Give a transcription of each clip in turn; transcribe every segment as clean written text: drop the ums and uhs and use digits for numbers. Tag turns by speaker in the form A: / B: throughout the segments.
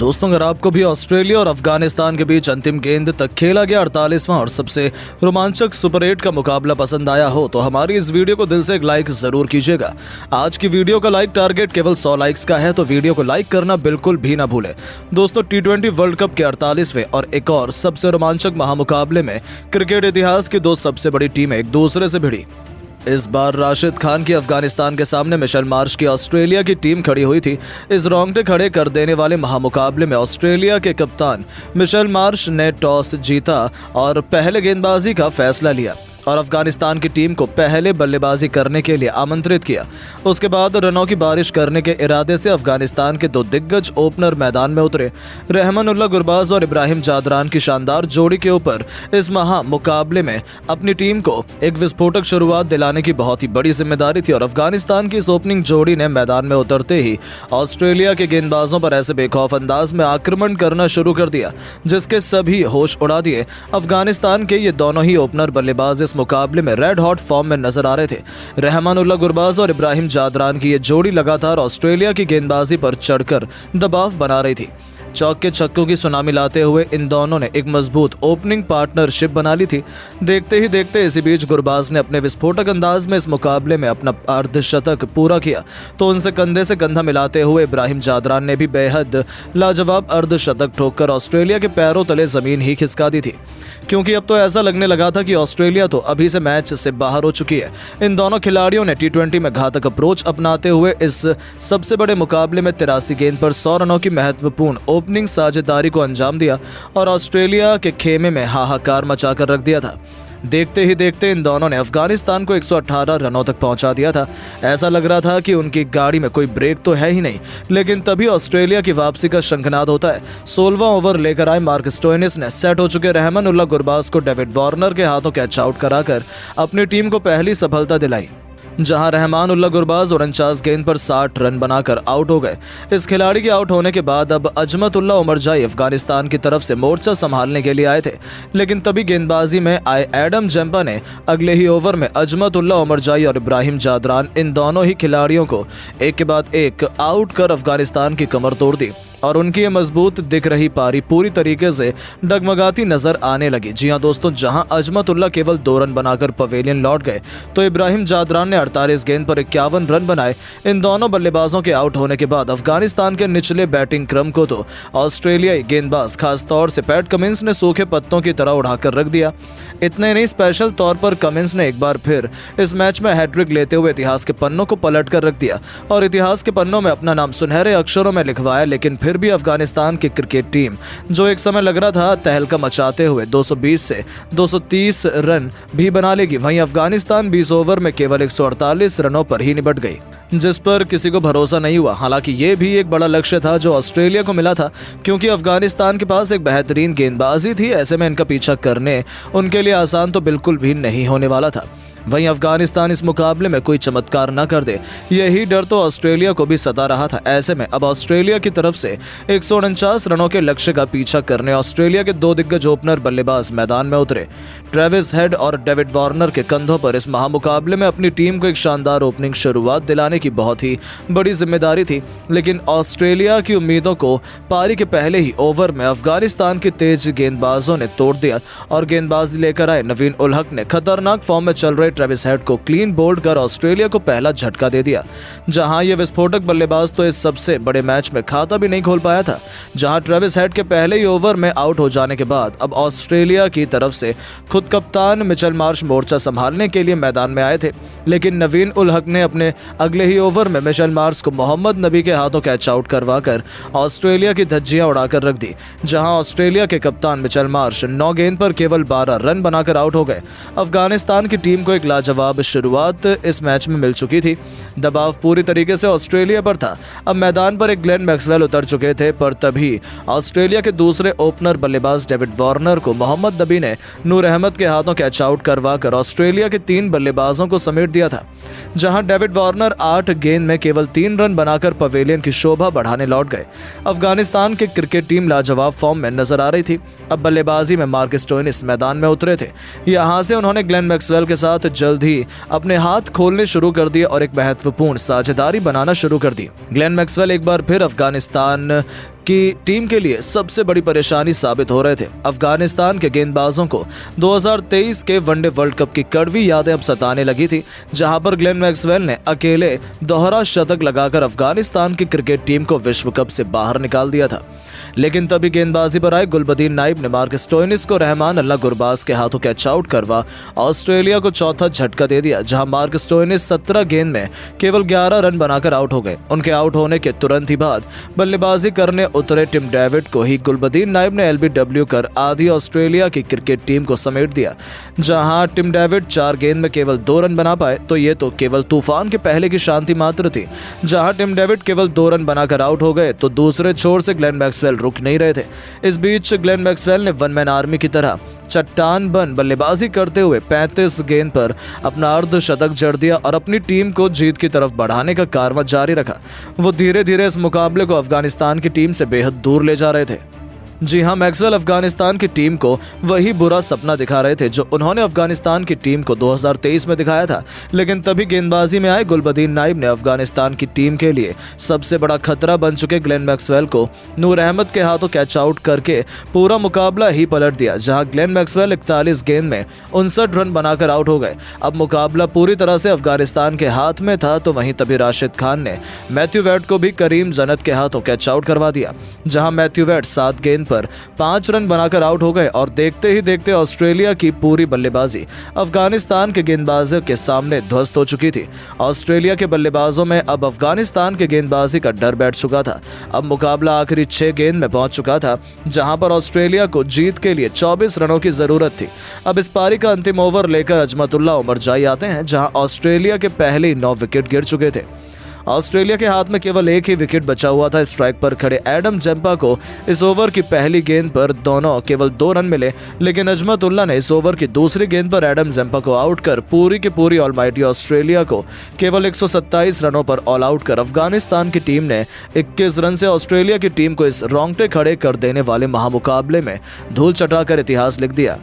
A: दोस्तों, अगर आपको भी ऑस्ट्रेलिया और अफगानिस्तान के बीच अंतिम गेंद तक खेला गया 48वां और सबसे रोमांचक सुपर 8 का मुकाबला पसंद आया हो तो हमारी इस वीडियो को दिल से एक लाइक जरूर कीजिएगा। आज की वीडियो का लाइक टारगेट केवल 100 लाइक्स का है, तो वीडियो को लाइक करना बिल्कुल भी ना भूलें। दोस्तों, T20 वर्ल्ड कप के 48वें और एक और सबसे रोमांचक महामुकाबले में क्रिकेट इतिहास की दो सबसे बड़ी टीमें एक दूसरे से भिड़ी। इस बार राशिद खान की अफगानिस्तान के सामने मिशेल मार्श की ऑस्ट्रेलिया की टीम खड़ी हुई थी। इस रोंगटे खड़े कर देने वाले महामुकाबले में ऑस्ट्रेलिया के कप्तान मिशेल मार्श ने टॉस जीता और पहले गेंदबाजी का फैसला लिया और अफगानिस्तान की टीम को पहले बल्लेबाजी करने के लिए आमंत्रित किया। उसके बाद रनों की बारिश करने के इरादे से अफगानिस्तान के दो दिग्गज ओपनर मैदान में उतरे। रहमानुल्लाह गुरबाज और इब्राहिम जादरान की शानदार जोड़ी के ऊपर इस महामुकाबले में अपनी टीम को एक विस्फोटक शुरुआत दिलाने की बहुत ही बड़ी जिम्मेदारी थी और अफगानिस्तान की इस ओपनिंग जोड़ी ने मैदान में उतरते ही ऑस्ट्रेलिया के गेंदबाजों पर ऐसे बेखौफ अंदाज में आक्रमण करना शुरू कर दिया जिसके सभी होश उड़ा दिए। अफगानिस्तान के ये दोनों ही ओपनर बल्लेबाज इस मुकाबले में रेड हॉट फॉर्म में नजर आ रहे थे। रहमानुल्लाह गुरबाज और इब्राहिम जादरान की ये जोड़ी लगातार ऑस्ट्रेलिया की गेंदबाजी पर चढ़कर दबाव बना रही थी। चौक के छक्कों की सुनामी लाते हुए इन दोनों ने एक मजबूत ओपनिंग पार्टनरशिप बना ली थी। देखते ही देखते इसी बीच गुरबाज ने अपने विस्फोटक अंदाज में इस मुकाबले में अपना अर्धशतक पूरा किया तो उनसे कंधे से कंधा मिलाते हुए इब्राहिम जादरान ने भी बेहद लाजवाब अर्धशतक ठोककर ऑस्ट्रेलिया के पैरों तले जमीन ही खिसका दी थी, क्योंकि अब तो ऐसा लगने लगा था कि ऑस्ट्रेलिया तो अभी से मैच से बाहर हो चुकी है। इन दोनों खिलाड़ियों ने T20 में घातक अप्रोच अपनाते हुए इस सबसे बड़े मुकाबले में 83 गेंद पर 100 रनों की महत्वपूर्ण ओपनिंग साझेदारी को अंजाम दिया और ऑस्ट्रेलिया के खेमे में हाहाकार मचाकर रख दिया था। देखते ही देखते इन दोनों ने अफगानिस्तान को 118 रनों तक पहुंचा दिया था। ऐसा लग रहा था कि उनकी गाड़ी में कोई ब्रेक तो है ही नहीं, लेकिन तभी ऑस्ट्रेलिया की वापसी का शंखनाद होता है। 16वां ओवर लेकर आए मार्क स्टोइनिस ने सेट हो चुके रहमानुल्लाह गुरबाज को डेविड वार्नर के हाथों कैच आउट कराकर अपनी टीम को पहली सफलता दिलाई, जहां रहमानुल्लाह गुरबाज 49 गेंद पर 60 रन बनाकर आउट हो गए। इस खिलाड़ी के आउट होने के बाद अब अजमतुल्लाह उमरजाई अफगानिस्तान की तरफ से मोर्चा संभालने के लिए आए थे, लेकिन तभी गेंदबाजी में आए एडम जंपा ने अगले ही ओवर में अजमतुल्लाह उमरजाई और इब्राहिम जादरान इन दोनों ही खिलाड़ियों को एक के बाद एक आउट कर अफगानिस्तान की कमर तोड़ दी और उनकी ये मजबूत दिख रही पारी पूरी तरीके से डगमगाती नजर आने लगी। जी हां दोस्तों, जहां अजमतुल्लाह केवल 2 रन बनाकर पवेलियन लौट गए तो इब्राहिम जादरान ने 48 गेंद पर 51 रन बनाए। इन दोनों बल्लेबाजों के आउट होने के बाद अफगानिस्तान के निचले बैटिंग क्रम को तो ऑस्ट्रेलियाई गेंदबाज खासतौर से पैट कमिंस ने सूखे पत्तों की तरह उड़ाकर रख दिया। इतने नहीं, स्पेशल तौर पर कमिंस ने एक बार फिर इस मैच में हैट्रिक लेते हुए इतिहास के पन्नों को पलट कर रख दिया और इतिहास के पन्नों में अपना नाम सुनहरे अक्षरों में लिखवाया। लेकिन फिर भी अफगानिस्तान की क्रिकेट टीम, जो एक समय लग रहा था तहलका मचाते हुए 220 से 230 रन भी बना लेगी, वहीं अफगानिस्तान 20 ओवर में केवल 148 रनों पर ही निपट गई, जिस पर किसी को भरोसा नहीं हुआ। हालांकि ये भी एक बड़ा लक्ष्य था जो ऑस्ट्रेलिया को मिला था, क्योंकि अफगानिस्तान के पास एक बेहतरीन गेंदबाजी थी। ऐसे में इनका पीछा करने उनके लिए आसान तो बिल्कुल भी नहीं होने वाला था। वहीं अफगानिस्तान इस मुकाबले में कोई चमत्कार न कर दे, यही डर तो ऑस्ट्रेलिया को भी सता रहा था। ऐसे में अब ऑस्ट्रेलिया की तरफ से 149 रनों के लक्ष्य का पीछा करने ऑस्ट्रेलिया के दो दिग्गज ओपनर बल्लेबाज मैदान में उतरे। ट्रेविस हेड और डेविड वार्नर के कंधों पर इस महामुकाबले में अपनी टीम को एक शानदार ओपनिंग शुरुआत दिलाने की बहुत ही बड़ी जिम्मेदारी थी, लेकिन ऑस्ट्रेलिया की उम्मीदों को पारी के पहले ही ओवर में अफगानिस्तान के तेज गेंदबाजों ने तोड़ दिया और गेंदबाजी लेकर आए नवीन उल हक ने खतरनाक फॉर्म में चल रहे ट्रेविस हेड को क्लीन बोल्ड कर ऑस्ट्रेलिया को पहला झटका दे दिया। जहां ये विस्फोटक बल्लेबाज तो इस सबसे बड़े मैच में खाता भी नहीं खोल पाया था। जहां ट्रेविस हेड के पहले ही ओवर में आउट हो जाने के बाद अब ऑस्ट्रेलिया की तरफ से खुद कप्तान मिचेल मार्श मोर्चा संभालने के लिए मैदान में आए थे, लेकिन नवीन उल हक ने अपने अगले ही ओवर में मिचेल मार्श को मोहम्मद नबी के हाथों कैच आउट करवाकर ऑस्ट्रेलिया की धज्जियां उड़ाकर रख दी। जहां ऑस्ट्रेलिया के कप्तान मिचेल मार्श 9 गेंद पर केवल 12 रन बनाकर आउट हो गए। अफगानिस्तान की टीम को एक लाजवाब शुरुआत इस मैच में मिल चुकी थी। दबाव पूरी तरीके से ऑस्ट्रेलिया पर था। अब मैदान पर एक ग्लेन मैक्सवेल उतर चुके थे, पर तभी ऑस्ट्रेलिया के दूसरे ओपनर बल्लेबाज डेविड वार्नर को मोहम्मद नबी ने नूर अहमद के हाथों कैच आउट करवाकर ऑस्ट्रेलिया के 3 बल्लेबाजों को समेट दिया था। जहां डेविड वार्नर 8 गेंद में केवल 3 रन बनाकर पवेलियन की शोभा बढ़ाने लौट गए। अफगानिस्तान की क्रिकेट टीम लाजवाब फॉर्म में नजर आ रही थी। अब बल्लेबाजी में मार्क स्टोइनिस मैदान में उतरे थे। यहां से उन्होंने ग्लेन मैक्सवेल के साथ जल्द ही अपने हाथ खोलने शुरू कर दिए और एक महत्वपूर्ण साझेदारी बनाना शुरू कर दी। ग्लेन मैक्सवेल एक बार फिर अफगानिस्तान कि टीम के लिए सबसे बड़ी परेशानी साबित हो रहे थे। अफगानिस्तान के गेंदबाजों को 2023 के वनडे वर्ल्ड कप की कड़वी यादें अब सताने लगी थी, जहां पर ग्लेन मैक्सवेल ने अकेले दोहरा शतक लगाकर अफगानिस्तान की क्रिकेट टीम को विश्व कप से बाहर निकाल दिया था। लेकिन तभी गेंदबाजी पर आए गुलबदीन नाइब ने मार्क स्टोइनिस को रहमान अल्लाह गुरबाज के हाथों कैच आउट करवा ऑस्ट्रेलिया को चौथा झटका दे दिया, जहां मार्क स्टोइनिस 17 गेंद में केवल 11 रन बनाकर आउट हो गए। उनके आउट होने के तुरंत ही बाद बल्लेबाजी करने उतरे टिम डेविड को ही गुलबदीन नाइब ने एलबीडब्ल्यू कर आधी ऑस्ट्रेलिया की क्रिकेट टीम को समेट दिया। जहां टिम डेविड 4 गेंद में केवल 2 रन बना पाए तो ये तो केवल तूफान के पहले की शांति मात्र थी। जहां टिम डेविड केवल 2 रन बनाकर आउट हो गए तो दूसरे छोर से ग्लेन मैक्सवेल रुक नहीं रहे थे। इस बीच ग्लेन मैक्सवेल ने वन मैन आर्मी की तरह चट्टान बन बल्लेबाजी करते हुए 35 गेंद पर अपना अर्धशतक जड़ दिया और अपनी टीम को जीत की तरफ बढ़ाने का कारवां जारी रखा। वो धीरे धीरे इस मुकाबले को अफगानिस्तान की टीम से बेहद दूर ले जा रहे थे। जी हां, मैक्सवेल अफगानिस्तान की टीम को वही बुरा सपना दिखा रहे थे जो उन्होंने अफगानिस्तान की टीम को 2023 में दिखाया था। लेकिन तभी गेंदबाजी में आए गुलबदीन नाइब ने अफगानिस्तान की टीम के लिए सबसे बड़ा खतरा बन चुके ग्लेन मैक्सवेल को नूर अहमद के हाथों कैच आउट करके पूरा मुकाबला ही पलट दिया। जहां ग्लेन मैक्सवेल 41 गेंद में 59 रन बनाकर आउट हो गए। अब मुकाबला पूरी तरह से अफगानिस्तान के हाथ में था, तो वहीं तभी राशिद खान ने मैथ्यू वेड को भी करीम जन्नत के हाथों कैच आउट करवा दिया। जहां मैथ्यू वेड 7 गेंद पर 5 रन बनाकर आउट हो गए और देखते ही देखते ऑस्ट्रेलिया की पूरी बल्लेबाजी अफगानिस्तान के गेंदबाजों के सामने ध्वस्त हो चुकी थी। ऑस्ट्रेलिया के बल्लेबाजों में अब अफगानिस्तान के गेंदबाजी का डर बैठ चुका था। अब मुकाबला आखिरी 6 गेंद में पहुंच चुका था, जहां पर ऑस्ट्रेलिया को जीत के लिए 24 रनों की जरूरत थी। अब इस पारी का अंतिम ओवर लेकर अजमतुल्लाह उमरजाई आते हैं, जहां ऑस्ट्रेलिया के पहले ही 9 विकेट गिर चुके थे। ऑस्ट्रेलिया के हाथ में केवल एक ही विकेट बचा हुआ था। स्ट्राइक पर खड़े एडम जंपा को इस ओवर की पहली गेंद पर दोनों केवल 2 रन मिले, लेकिन अजमतुल्लाह ने इस ओवर की दूसरी गेंद पर एडम जंपा को आउट कर पूरी की पूरी ऑलमाइटी ऑस्ट्रेलिया को केवल 127 रनों पर ऑल आउट कर अफगानिस्तान की टीम ने 21 रन से ऑस्ट्रेलिया की टीम को इस रोंगटे खड़े कर देने वाले महामुकाबले में धूल चटाकर इतिहास लिख दिया।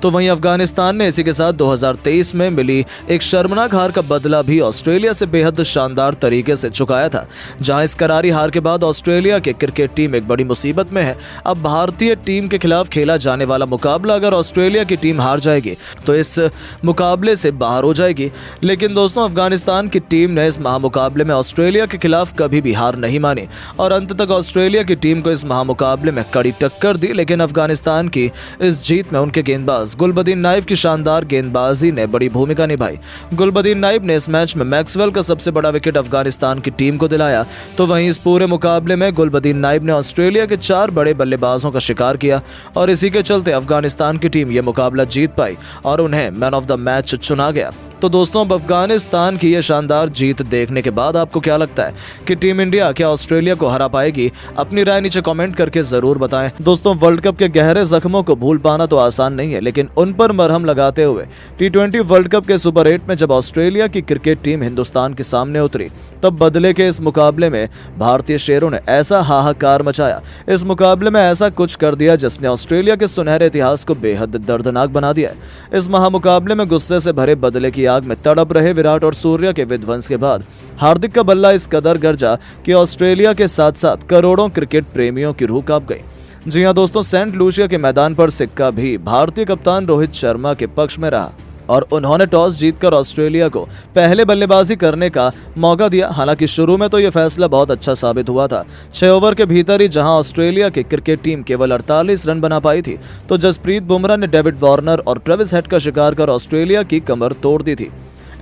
A: तो वहीं अफगानिस्तान ने इसी के साथ 2023 में मिली एक शर्मनाक हार का बदला भी ऑस्ट्रेलिया से बेहद शानदार तरीके से चुकाया था। जहां इस करारी हार के बाद ऑस्ट्रेलिया की क्रिकेट टीम एक बड़ी मुसीबत में है। अब भारतीय टीम के खिलाफ खेला जाने वाला मुकाबला अगर ऑस्ट्रेलिया की टीम हार जाएगी तो इस मुकाबले से बाहर हो जाएगी। लेकिन दोस्तों, अफगानिस्तान की टीम ने इस महामुकाबले में ऑस्ट्रेलिया के खिलाफ कभी भी हार नहीं मानी और अंत तक ऑस्ट्रेलिया की टीम को इस महामुकाबले में कड़ी टक्कर दी। लेकिन अफगानिस्तान की इस जीत में उनके गेंदबाज गुलबदीन नाइब की शानदार गेंदबाजी ने बड़ी भूमिका निभाई। गुलबदीन नाइब ने इस मैच में मैक्सवेल का सबसे बड़ा विकेट अफगानिस्तान की टीम को दिलाया। तो वहीं इस पूरे मुकाबले में गुलबदीन नाइब ने ऑस्ट्रेलिया के 4 बड़े बल्लेबाजों का शिकार किया और इसी के चलते अफगानिस्तान की टीम यह मुकाबला जीत पाई और उन्हें मैन ऑफ द मैच चुना गया। तो दोस्तों, अब अफगानिस्तान की यह शानदार जीत देखने के बाद आपको क्या लगता है कि टीम इंडिया क्या ऑस्ट्रेलिया को हरा पाएगी? अपनी राय नीचे कमेंट करके जरूर बताएं। दोस्तों, वर्ल्ड कप के गहरे जख्मों को भूल पाना तो आसान नहीं है, लेकिन उन पर मरहम लगाते हुए T20 वर्ल्ड कप के सुपर 8 में जब ऑस्ट्रेलिया की क्रिकेट टीम हिंदुस्तान के सामने उतरी, तब बदले के इस मुकाबले में भारतीय शेरों ने ऐसा हाहाकार मचाया। इस मुकाबले में ऐसा कुछ कर दिया जिसने ऑस्ट्रेलिया के सुनहरे इतिहास को बेहद दर्दनाक बना दिया। इस महामुकाबले में गुस्से से भरे बदले की आग में तड़प रहे विराट और सूर्या के विध्वंस के बाद हार्दिक का बल्ला इस कदर गरजा कि ऑस्ट्रेलिया के साथ साथ करोड़ों क्रिकेट प्रेमियों की रूह कांप गई। जी हां दोस्तों, सेंट लूसिया के मैदान पर सिक्का भी भारतीय कप्तान रोहित शर्मा के पक्ष में रहा और उन्होंने टॉस जीतकर ऑस्ट्रेलिया को पहले बल्लेबाजी करने का मौका दिया। हालांकि शुरू में तो यह फैसला बहुत अच्छा साबित हुआ था। 6 ओवर के भीतर ही जहां ऑस्ट्रेलिया की क्रिकेट टीम केवल 48 रन बना पाई थी, तो जसप्रीत बुमराह ने डेविड वार्नर और ट्रेविस हेड का शिकार कर ऑस्ट्रेलिया की कमर तोड़ दी थी।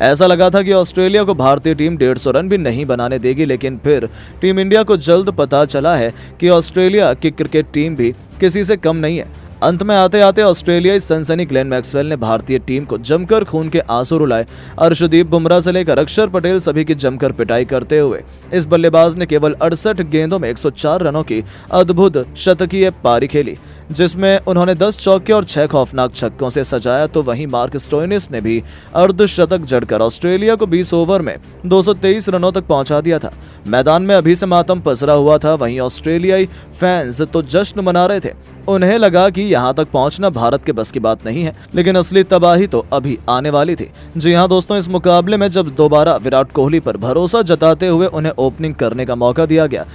A: ऐसा लगा था कि ऑस्ट्रेलिया को भारतीय टीम 150 रन भी नहीं बनाने देगी, लेकिन फिर टीम इंडिया को जल्द पता चला है कि ऑस्ट्रेलिया की क्रिकेट टीम भी किसी से कम नहीं है। अंत में आते आते ऑस्ट्रेलियाई सनसनी ग्लेन मैक्सवेल ने भारतीय टीम को जमकर खून के आंसू रुलाए। अर्शदीप बुमराह से लेकर अक्षर पटेल सभी की जमकर पिटाई करते हुए इस बल्लेबाज ने केवल 68 गेंदों में 104 रनों की अद्भुत शतकीय पारी खेली, जिसमें उन्होंने 10 चौके और 6 खौफनाक छक्कों से सजाया। तो वहीं मार्क स्टोइनिस ने भी अर्धशतक जड़कर ऑस्ट्रेलिया को 20 ओवर में 223 रनों तक पहुंचा दिया था। मैदान में अभी से मातम पसरा हुआ था। वहीं ऑस्ट्रेलियाई फैंस तो जश्न मना रहे थे। उन्हें लगा कि यहां तक पहुंचना भारत के बस की बात नहीं है, लेकिन असली तबाही तो अभी आने वाली थी। जी हां दोस्तों, इस मुकाबले में जब दोबारा विराट कोहली पर भरोसा जताते हुए उन्हें ओपनिंग करने का मौका दिया गया,